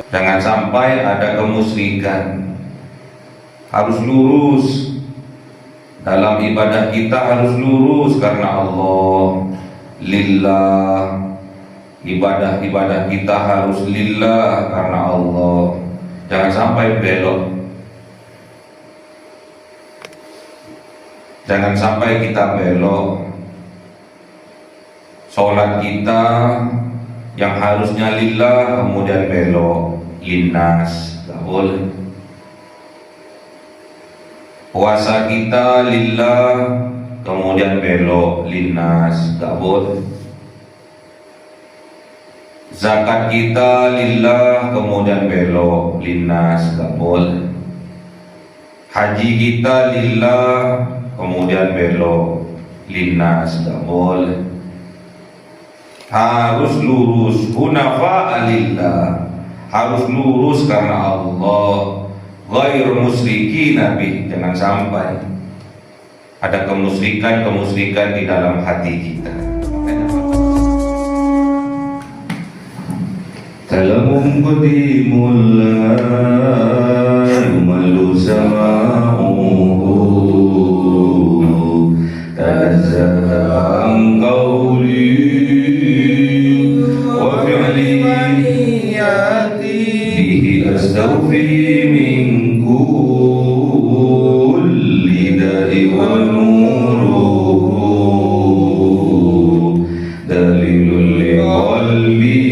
Jangan sampai ada kemusyrikan. Harus lurus dalam ibadah kita, harus lurus karena Allah, lillah. Ibadah kita harus lillah karena Allah. Jangan sampai belok. Jangan sampai kita belok. Sholat kita yang harusnya lillah kemudian belok linnas, tak boleh. Puasa kita lillah kemudian belok linnas, tak boleh. Zakat kita lillah kemudian belok linnas, tak boleh. Haji kita lillah kemudian belok linnas, tak boleh. Harus lurus, hunafa lillah, harus lurus karena Allah, ghair musyrikin nabi. Jangan sampai ada kemusyrikan di dalam hati kita. Talamun qadimul la yumallu sama'uhu tanazzaha an qawli wa fi'li bihi astawfi min kulli da'i wa nuruhu dalilul li qalbi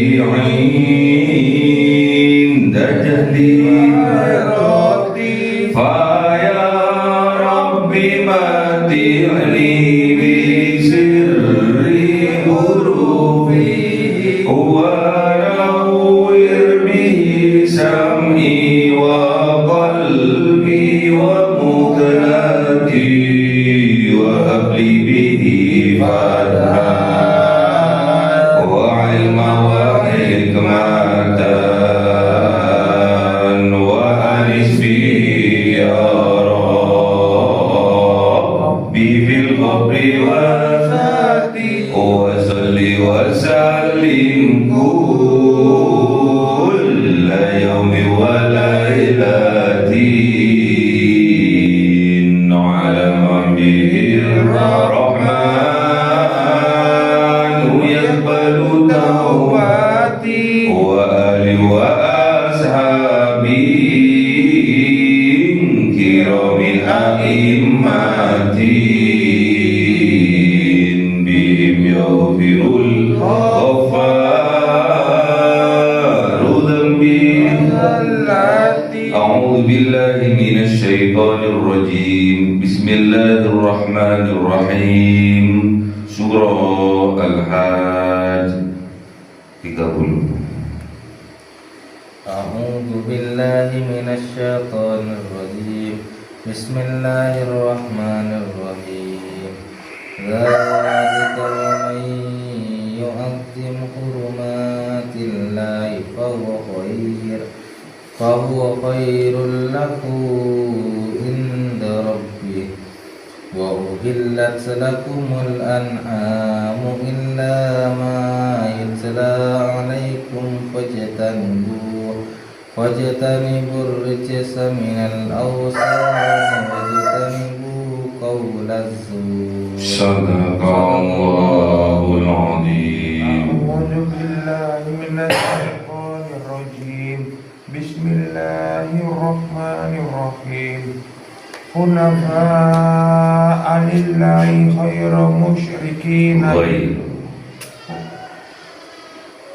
Bismillahirrahmanirrahim. Surah Al-Hajj 30. A'udzu billahi minasy syaithanir rajim. Bismillahirrahmanirrahim. Dzalika wa man yu'azzim hurumatillahi fahuwa khairul lahu inda rabbih. Wa uhillat lakumul an'amu illa ma yutla 'alaikum fajtanibur rijsa minal awsani wajtanibu qawlaz zur. Sadaqallahul azim. A'udzu billahi minasy syaithanir rajim. Bismillahirrahmanirrahim. Hunafa'a lillahi khairu musyrikin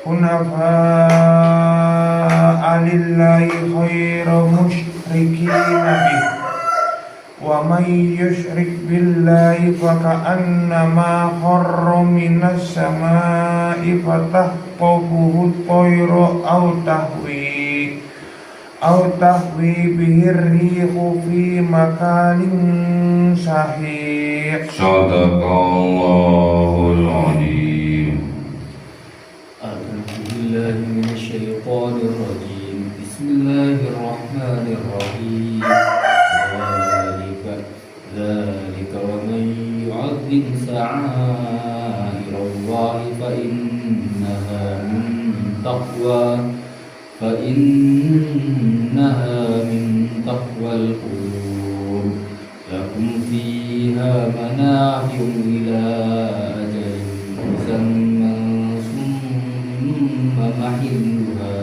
Hunafa'a lillahi khairu musyrikin bih. Wa man yusyrik billahi faka'annama kharra minas sama'i fatahtabuhu at-tayru aw tahwi bihir rihu fi makanin sahih. Sadaqallahul azim. A'udzubillahi minasyaitonir rajim. Bismillahirrahmanirrahim. Dzalika wa man yu'azzim sha'airallahi fa innaha min taqwa فإنها من تقوى القلوب لكم فيها منافع إلى أجل مسمى ثم محلها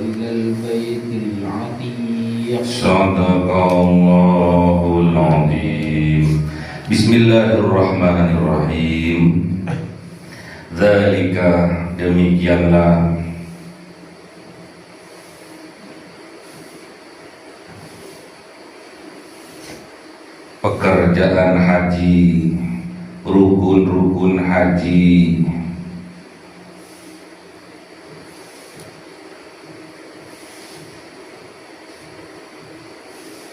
إلى البيت العتيق. Sadaqallahul Azim. Bismillahirrahmanirrahim. Dzalika, demikianlah pekerjaan haji, rukun-rukun haji,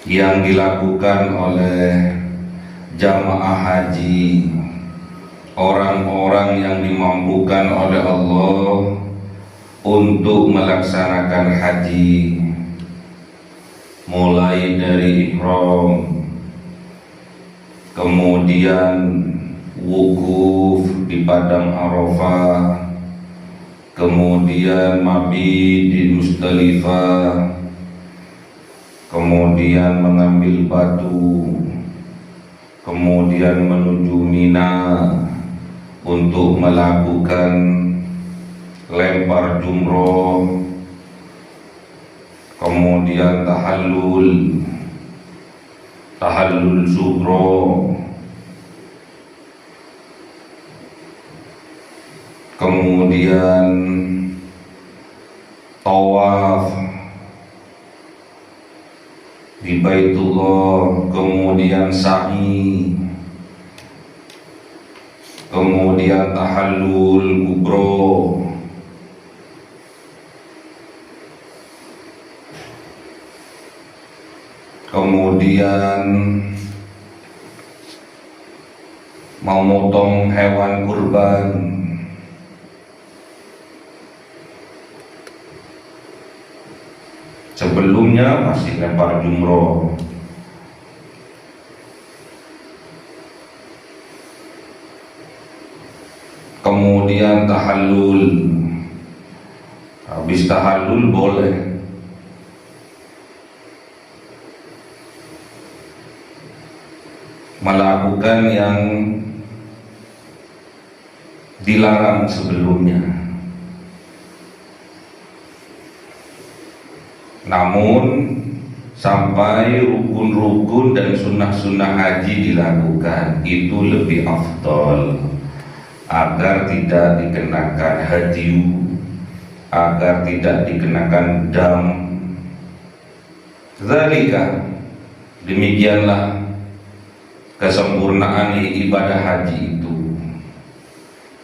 yang dilakukan oleh jamaah haji, orang-orang yang dimampukan oleh Allah untuk melaksanakan haji, mulai dari ihram, kemudian wukuf di padang Arafah, kemudian mabit di Musdalifah, kemudian mengambil batu, kemudian menuju Mina untuk melakukan lempar jumroh, kemudian tahallul sugro, kemudian tawaf di Baitullah, kemudian sa'i, kemudian tahallul kubro, kemudian memotong hewan kurban, sebelumnya masih lempar jumroh, kemudian tahallul. Habis tahallul boleh melakukan yang dilarang sebelumnya. Namun sampai rukun-rukun dan sunnah-sunnah haji dilakukan, itu lebih afdol, agar tidak dikenakan hadiyu, agar tidak dikenakan dam. Dzalika, demikianlah kesempurnaan ibadah haji itu.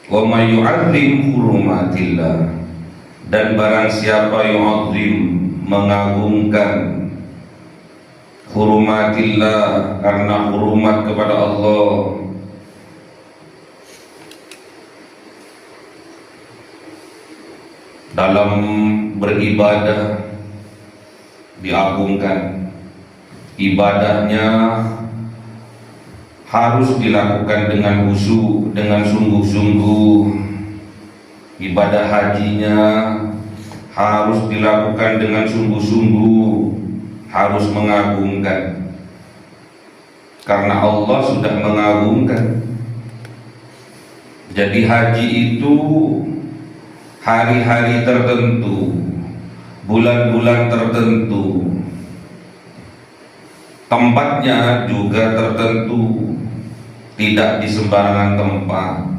Wa may yu'azzim hurumatillah, dan barang siapa yu'azzim, mengagungkan hurumatillah, karena hurumat kepada Allah, dalam beribadah diagungkan, ibadahnya harus dilakukan dengan khusyuk, dengan sungguh-sungguh. Ibadah hajinya harus dilakukan dengan sungguh-sungguh, harus mengagungkan, karena Allah sudah mengagungkan. Jadi haji itu hari-hari tertentu, bulan-bulan tertentu, tempatnya juga tertentu, tidak di sembarangan tempat.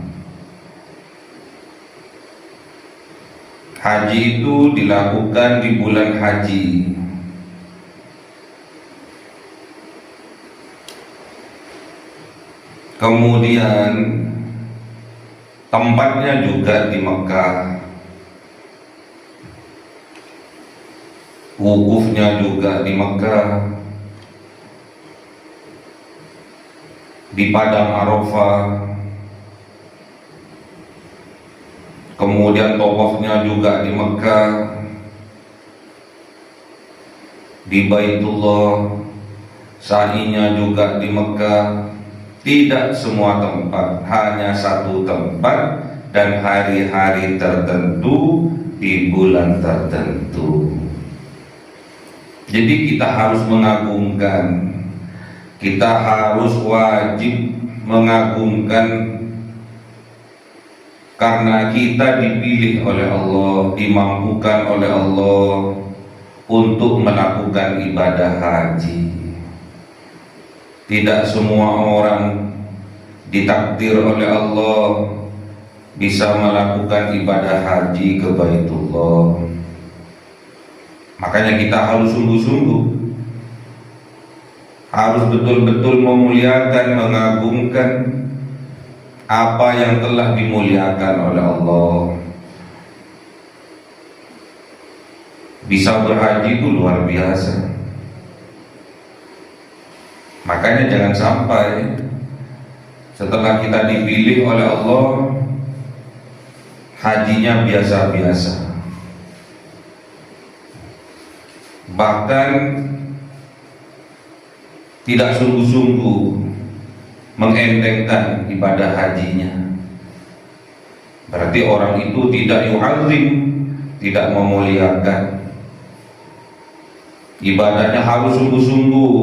Haji itu dilakukan di bulan haji. Kemudian tempatnya juga di Mekah, wukufnya juga di Mekah, di padang Arafah, kemudian tawafnya juga di Mekah, di Baitullah, sa'inya juga di Mekah. Tidak semua tempat, hanya satu tempat dan hari-hari tertentu di bulan tertentu. Jadi kita harus mengagungkan, kita harus wajib mengagungkan, karena kita dipilih oleh Allah, dimampukan oleh Allah untuk melakukan ibadah haji. Tidak semua orang ditakdir oleh Allah bisa melakukan ibadah haji ke Baitullah. Makanya kita harus sungguh-sungguh, harus betul-betul memuliakan, mengagungkan apa yang telah dimuliakan oleh Allah. Bisa berhaji itu luar biasa. Makanya jangan sampai setelah kita dipilih oleh Allah, hajinya biasa-biasa, bahkan tidak sungguh-sungguh mengentengkan ibadah hajinya. Berarti orang itu tidak yu'azzim, tidak memuliakan. Ibadahnya harus sungguh-sungguh,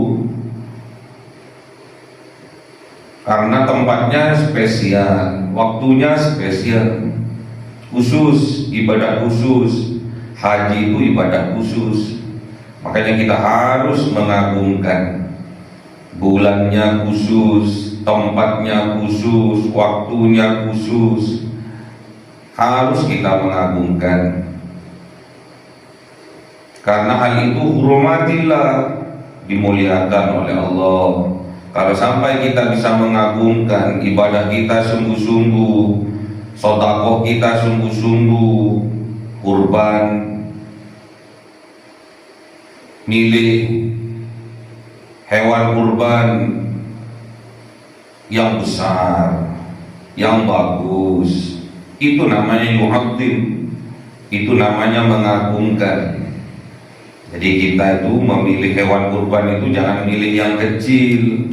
karena tempatnya spesial, waktunya spesial, khusus, ibadah khusus. Haji itu ibadah khusus. Makanya kita harus mengagungkan, bulannya khusus, tempatnya khusus, waktunya khusus, harus kita mengagungkan. Karena hal itu hurumatillah, dimuliakan oleh Allah. Kalau sampai kita bisa mengagungkan, ibadah kita sungguh-sungguh, sedekah kita sungguh-sungguh, kurban, milih hewan kurban yang besar, yang bagus, itu namanya yu'azzim, itu namanya mengagungkan. Jadi kita itu memilih hewan kurban itu jangan milih yang kecil,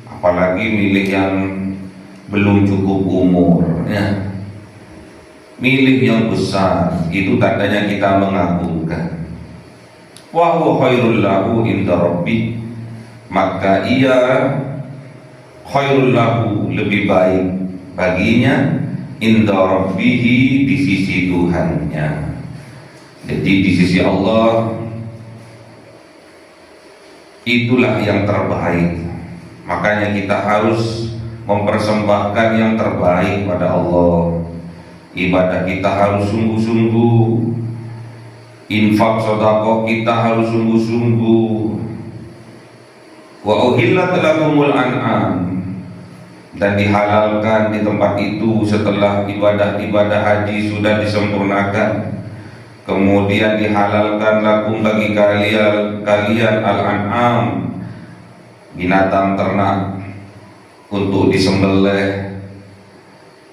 apalagi milih yang belum cukup umur, ya. Milih yang besar, itu tandanya kita mengagungkan. Wa huwa khairul lahu inda rabbih, maka ia khairul lahu, lebih baik baginya, inda rabbih, di sisi Tuhannya. Jadi di sisi Allah itulah yang terbaik. Makanya kita harus mempersembahkan yang terbaik pada Allah. Ibadah kita harus sungguh-sungguh, infak sedekah kita harus sungguh-sungguh. Wa uhillat lakumul an'am, dan dihalalkan di tempat itu setelah ibadah-ibadah haji sudah disempurnakan. Kemudian dihalalkan lakum bagi kalian al-an'am, binatang ternak, untuk disembelih,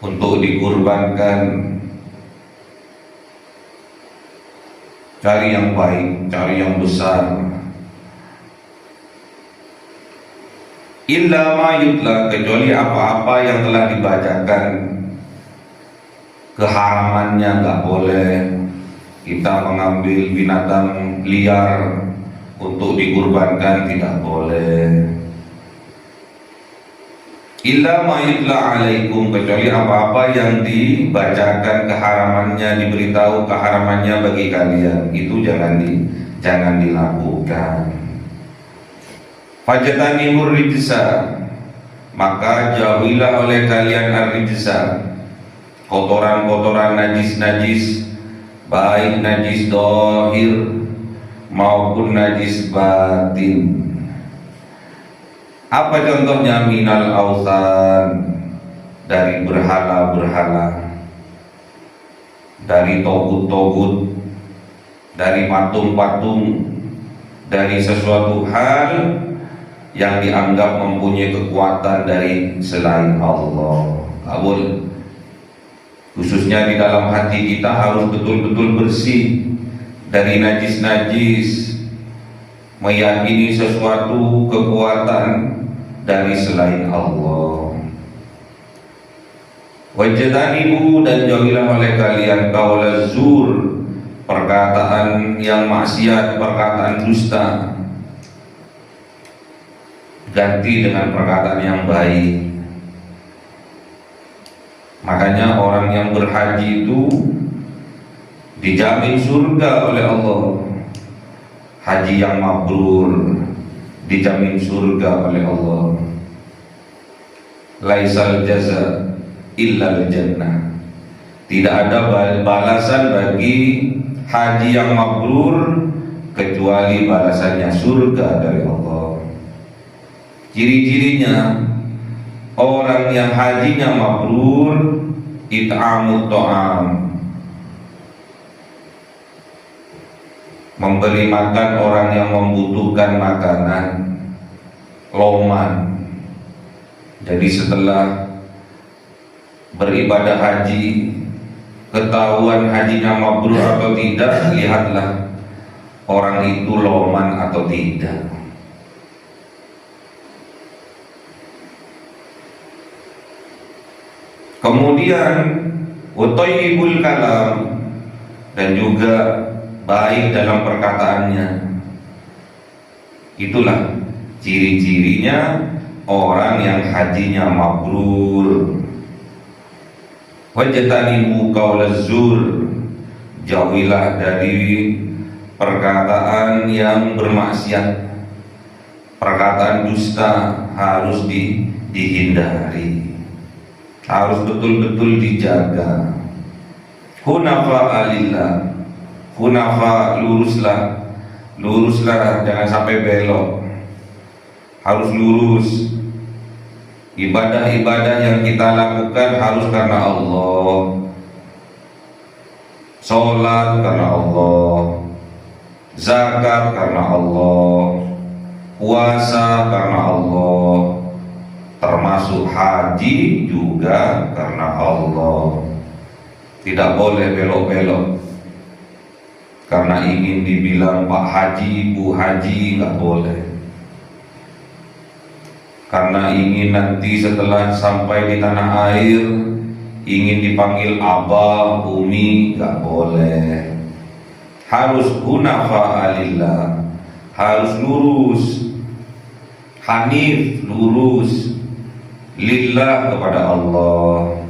untuk dikurbankan. Cari yang baik, cari yang besar. Illa ma yutla, kecuali apa-apa yang telah dibacakan, keharamannya nggak boleh. Kita mengambil binatang liar untuk dikurbankan, tidak boleh. Illa ma yutla alaikum, kecuali apa-apa yang dibacakan keharamannya, diberitahu keharamannya bagi kalian, itu jangan dilakukan. Fajtanibur rijsa, maka jauhilah oleh kalian ar-rijsa, kotoran-kotoran najis-najis, baik najis dohir maupun najis batin. Apa contohnya? Minal ausan, dari berhala-berhala, dari togut-togut, dari patung-patung, dari sesuatu hal yang dianggap mempunyai kekuatan dari selain Allah. Kabul. Khususnya di dalam hati kita harus betul-betul bersih dari najis-najis, meyakini sesuatu kekuatan dari selain Allah. Wajtanibu, dan jauhilah oleh kalian qaulaz zur, perkataan yang maksiat, perkataan dusta, ganti dengan perkataan yang baik. Makanya orang yang berhaji itu dijamin surga oleh Allah. Haji yang mabrur dijamin surga oleh Allah. Laisal jaza illal jannah. Tidak ada balasan bagi haji yang mabrur kecuali balasannya surga dari Allah. Ciri-cirinya orang yang hajinya mabrur, it'amut ta'am, memberi makan orang yang membutuhkan makanan, loman. Jadi setelah beribadah haji, ketahuan hajinya mabrur atau tidak, lihatlah orang itu loman atau tidak. Kemudian uthayyibul kalam, dan juga baik dalam perkataannya. Itulah ciri-cirinya orang yang hajinya mabrur. Wajtanibu qaulaz zur, jauhilah dari perkataan yang bermaksiat. Perkataan dusta harus dihindari, harus betul-betul dijaga. Hunafa alillah, hunafa luruslah, jangan sampai belok, harus lurus. Ibadah-ibadah yang kita lakukan harus karena Allah. Sholat karena Allah, zakat karena Allah, puasa karena Allah, termasuk haji juga karena Allah. Tidak boleh belok-belok karena ingin dibilang Pak Haji, Bu Haji, nggak boleh. Karena ingin nanti setelah sampai di tanah air ingin dipanggil Abah, Umi, nggak boleh. Harus hunafa alillah, harus lurus, hanif, lurus lillah, kepada Allah.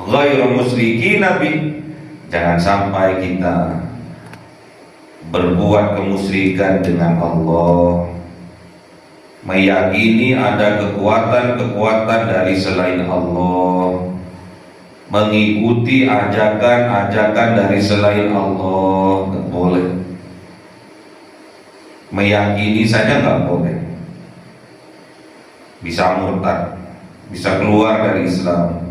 Ghairu musyrikin nabi, jangan sampai kita berbuat kemusyrikan dengan Allah, meyakini ada kekuatan-kekuatan dari selain Allah, mengikuti ajakan-ajakan dari selain Allah, nggak boleh. Meyakini saja nggak boleh, bisa murtad, bisa keluar dari Islam.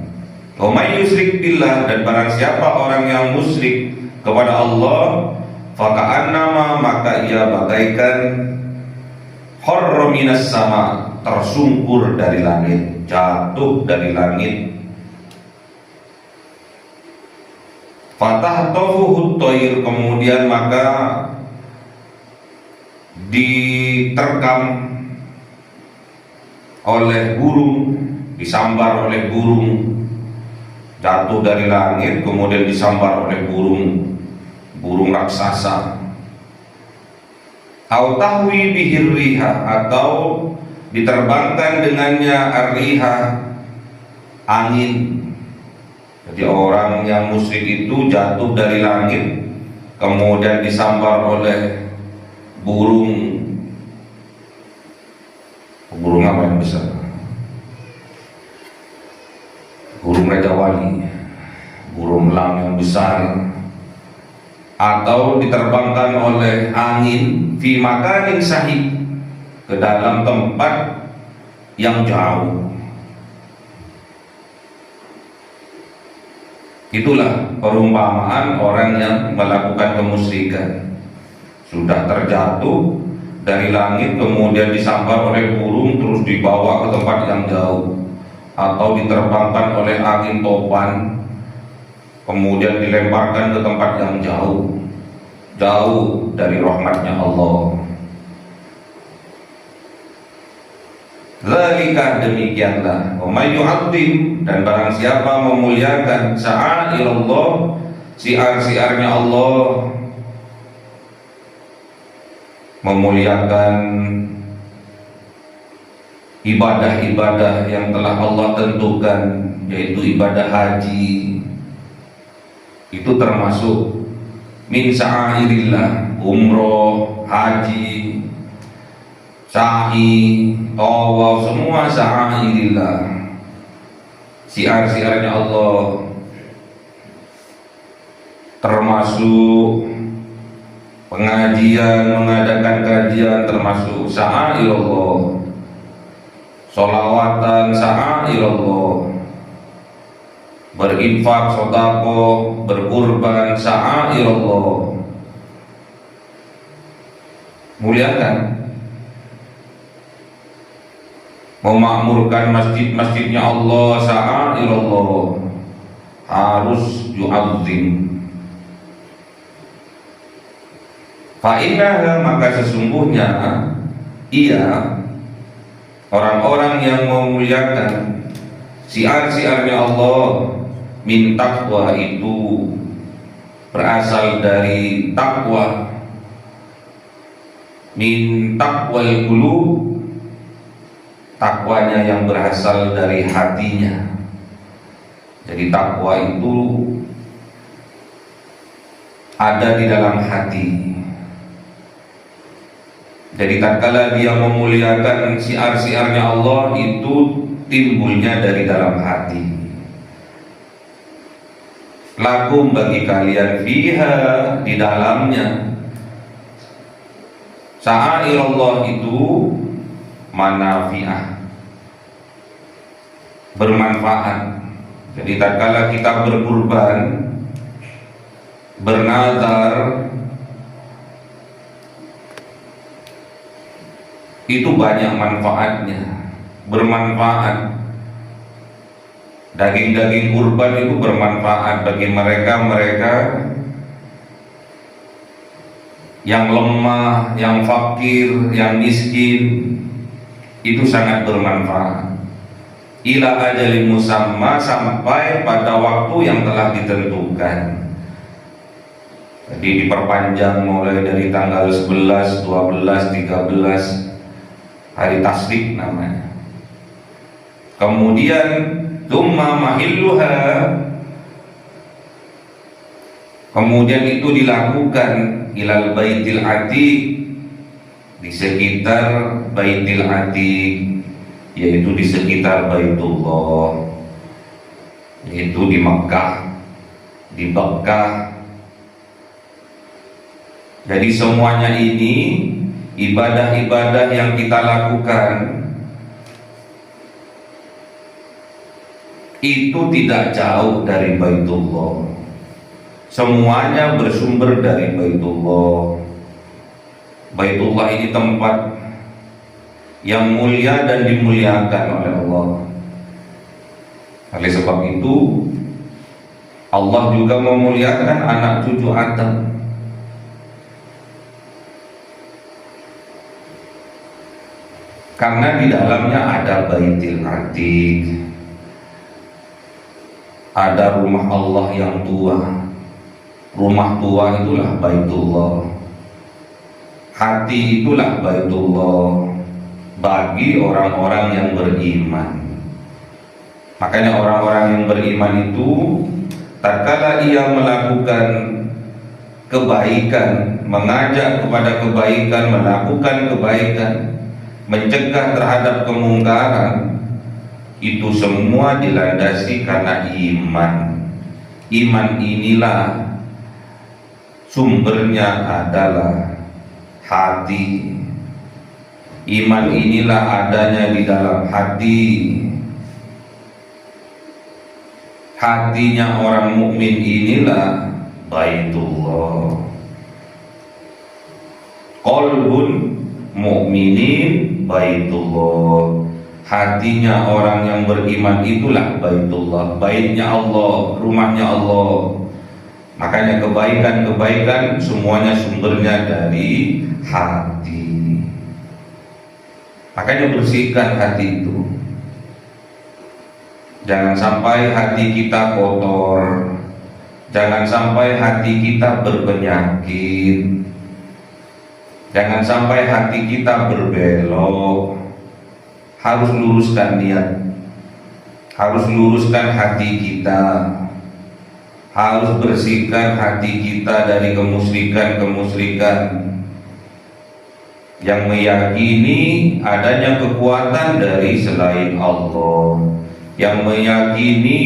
Wa may yusyrik billah, dan barang siapa orang yang musyrik kepada Allah, faka'annama, maka ia bagaikan kharra minas sama, tersungkur dari langit, jatuh dari langit. Fatahtafuhu thair, kemudian maka diterkam oleh burung, disambar oleh burung, jatuh dari langit kemudian disambar oleh burung raksasa. Au tahwi bihir riha, atau diterbangkan dengannya ar-riha, angin. Jadi orang yang musyrik itu jatuh dari langit kemudian disambar oleh burung apa yang besar? Burung Raja Wali, burung elang yang besar, atau diterbangkan oleh angin fi makanin sahih, ke dalam tempat yang jauh. Itulah perumpamaan orang yang melakukan kemusyrikan. Sudah terjatuh dari langit kemudian disambar oleh burung terus dibawa ke tempat yang jauh, atau diterbangkan oleh angin topan kemudian dilemparkan ke tempat yang jauh dari rahmatnya Allah. Zalika, demikianlah, wa may yu'azzim, dan barang siapa memuliakan sya'airallah, Syiar-syiarnya Allah memuliakan ibadah-ibadah yang telah Allah tentukan, yaitu ibadah haji. Itu termasuk min sya'airillah, umroh, haji, sa'i, tawaf, semua sya'airillah, syiar-syiarnya Allah. Termasuk pengajian, mengadakan kajian, termasuk sya'airullah, sholawatan sya'airullah, berinfak, sedekah, berkurban sya'airullah. Muliakan, memakmurkan masjid-masjidnya Allah sya'airullah, harus yu'azzim. Fa'innaha, maka sesungguhnya ia, orang-orang yang memuliakan syiar-syiarnya Allah, min taqwa, itu berasal dari takwa, min taqwal qulub, takwanya yang berasal dari hatinya. Jadi takwa itu ada di dalam hati. Jadi tatkala dia memuliakan syiar-syiarnya Allah, itu timbulnya dari dalam hati. Lakum, bagi kalian, fiha, di dalamnya, sya'airullah itu manafi'ah, bermanfaat. Jadi tatkala kita berkurban, bernazar, itu banyak manfaatnya, bermanfaat. Daging-daging kurban itu bermanfaat bagi mereka yang lemah, yang fakir, yang miskin, itu sangat bermanfaat. Ila ajalin musamma, sampai pada waktu yang telah ditentukan. Jadi diperpanjang mulai dari tanggal 11, 12, 13, hari tasrik namanya. Kemudian tsumma mahilluha, kemudian itu dilakukan ilal baitil atiq, di sekitar baitil atiq, yaitu di sekitar Baitullah, yaitu di Mekah, di Bekkah. Jadi semuanya ini ibadah-ibadah yang kita lakukan itu tidak jauh dari Baitullah. Semuanya bersumber dari Baitullah. Baitullah ini tempat yang mulia dan dimuliakan oleh Allah. Oleh sebab itu Allah juga memuliakan anak cucu Adam. Karena di dalamnya ada Baitil Atiq, ada rumah Allah yang tua. Rumah tua itulah Baitullah. Hati itulah Baitullah bagi orang-orang yang beriman. Makanya orang-orang yang beriman itu tatkala ia melakukan kebaikan, mengajak kepada kebaikan, melakukan kebaikan, mencegah terhadap kemungkaran, itu semua dilandasi karena iman. Iman inilah sumbernya adalah hati. Iman inilah adanya di dalam hati. Hatinya orang mukmin inilah Baitullah. Qalbun mu'minin Baitullah. Hatinya orang yang beriman itulah Baitullah, baitnya Allah, rumahnya Allah. Makanya kebaikan-kebaikan semuanya sumbernya dari hati. Makanya bersihkan hati itu. Jangan sampai hati kita kotor, Jangan sampai hati kita berpenyakit. Jangan sampai hati kita berbelok. Harus luruskan niat. Harus luruskan hati kita. Harus bersihkan hati kita dari kemusyrikan-kemusyrikan yang meyakini adanya kekuatan dari selain Allah, yang meyakini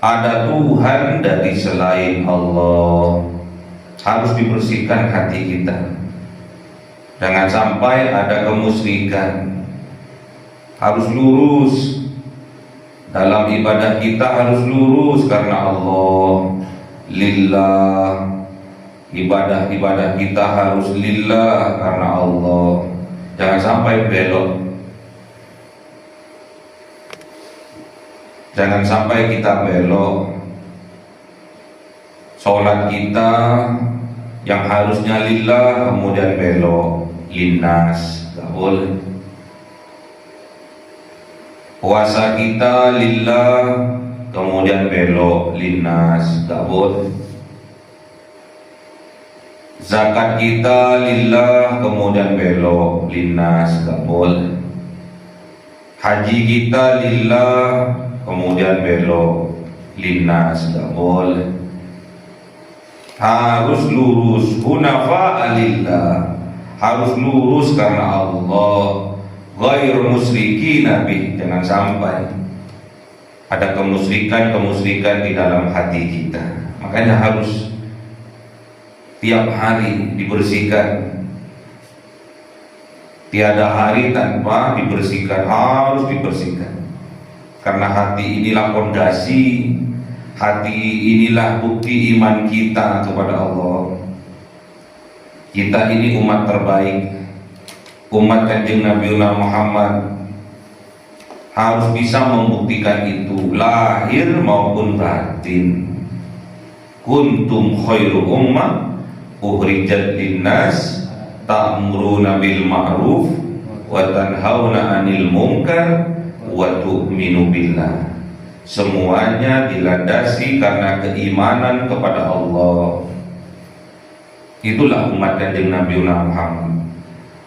ada Tuhan dari selain Allah. Harus dibersihkan hati kita. Jangan sampai ada kemusyrikan. Harus lurus. Dalam ibadah kita harus lurus karena Allah. Lillah. Ibadah-ibadah kita harus lillah karena Allah. Jangan sampai belok. Jangan sampai kita belok. Sholat kita yang harusnya lillah kemudian belok linnas, gak boleh. Puasa kita lillah kemudian belok linnas, gak boleh. Zakat kita lillah kemudian belok linnas, gak boleh. Haji kita lillah kemudian belok linnas, gak boleh. Harus lurus, hunafa lillah, harus lurus karena Allah, ghair musyrikin nabi. Jangan sampai ada kemusyrikan di dalam hati kita. Makanya harus tiap hari dibersihkan. Tiada hari tanpa dibersihkan, harus dibersihkan. Karena hati inilah fondasi, hati inilah bukti iman kita kepada Allah. Kita ini umat terbaik, umat Kanjeng Nabi Muhammad, harus bisa membuktikan itu lahir maupun batin. Kuntum khairu ummah ukhrijat linnas ta'muruna bil ma'ruf wa tanhauna 'anil munkar wa tu'minu billah. Semuanya dilandasi karena keimanan kepada Allah. Itulah umat Kanjeng Nabi Muhammad,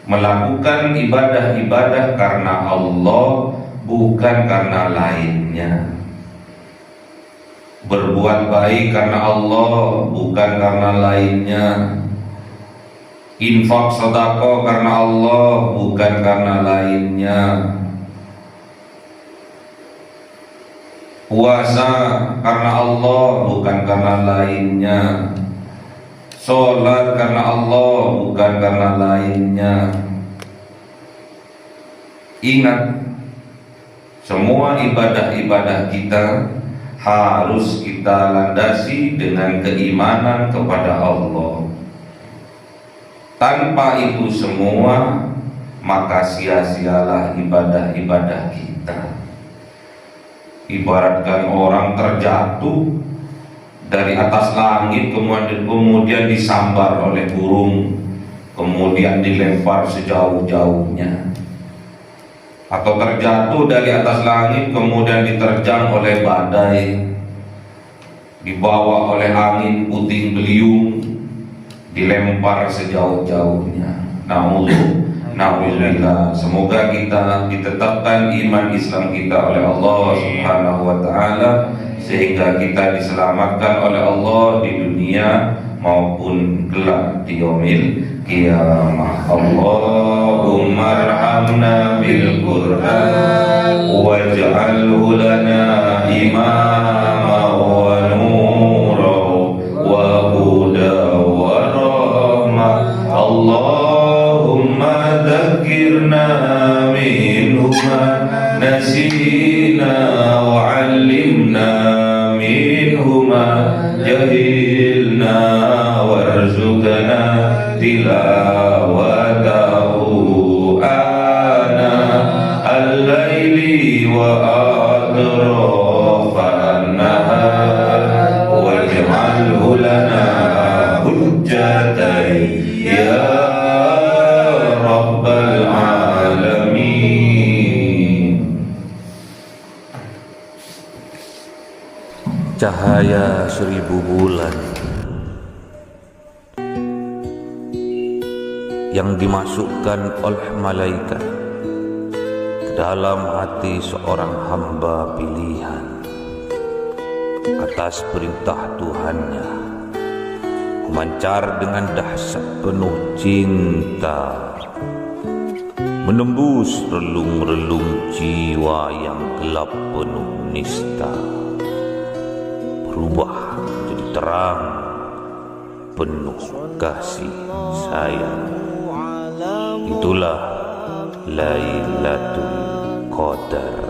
melakukan ibadah-ibadah karena Allah, bukan karena lainnya. Berbuat baik karena Allah, bukan karena lainnya. Infak sedekah karena Allah, bukan karena lainnya. Puasa karena Allah, bukan karena lainnya. Sholat karena Allah, bukan karena lainnya. Ingat, semua ibadah-ibadah kita harus kita landasi dengan keimanan kepada Allah. Tanpa itu semua, maka sia-sialah ibadah-ibadah kita. Ibaratkan orang terjatuh dari atas langit kemudian disambar oleh burung, kemudian dilempar sejauh-jauhnya. Atau terjatuh dari atas langit kemudian diterjang oleh badai, dibawa oleh angin puting beliung, dilempar sejauh-jauhnya. Na'udzubillah. Semoga kita ditetapkan iman Islam kita oleh Allah Subhanahu wa ta'ala, sehingga kita diselamatkan oleh Allah di dunia maupun kelak di yaumil qiyamah. Allahumma arhamna bil Qur'an waj'alhu lana imama wa nura wa huda wa rahmah. Allahumma dhakkirna minhu ma nasina wa 'allimna minhu ma jahilna warzuqna tilawatahu ana al-laili wa atrafan nahar waj'alhu lana hujjatan ya rabbal alamin. cahaya 1000 bulan yang dimasukkan oleh malaikat ke dalam hati seorang hamba pilihan atas perintah Tuhannya, memancar dengan dahsyat penuh cinta, menembus relung-relung jiwa yang gelap penuh nista, berubah menjadi terang penuh kasih sayang. Itulah Lailatul Qadar.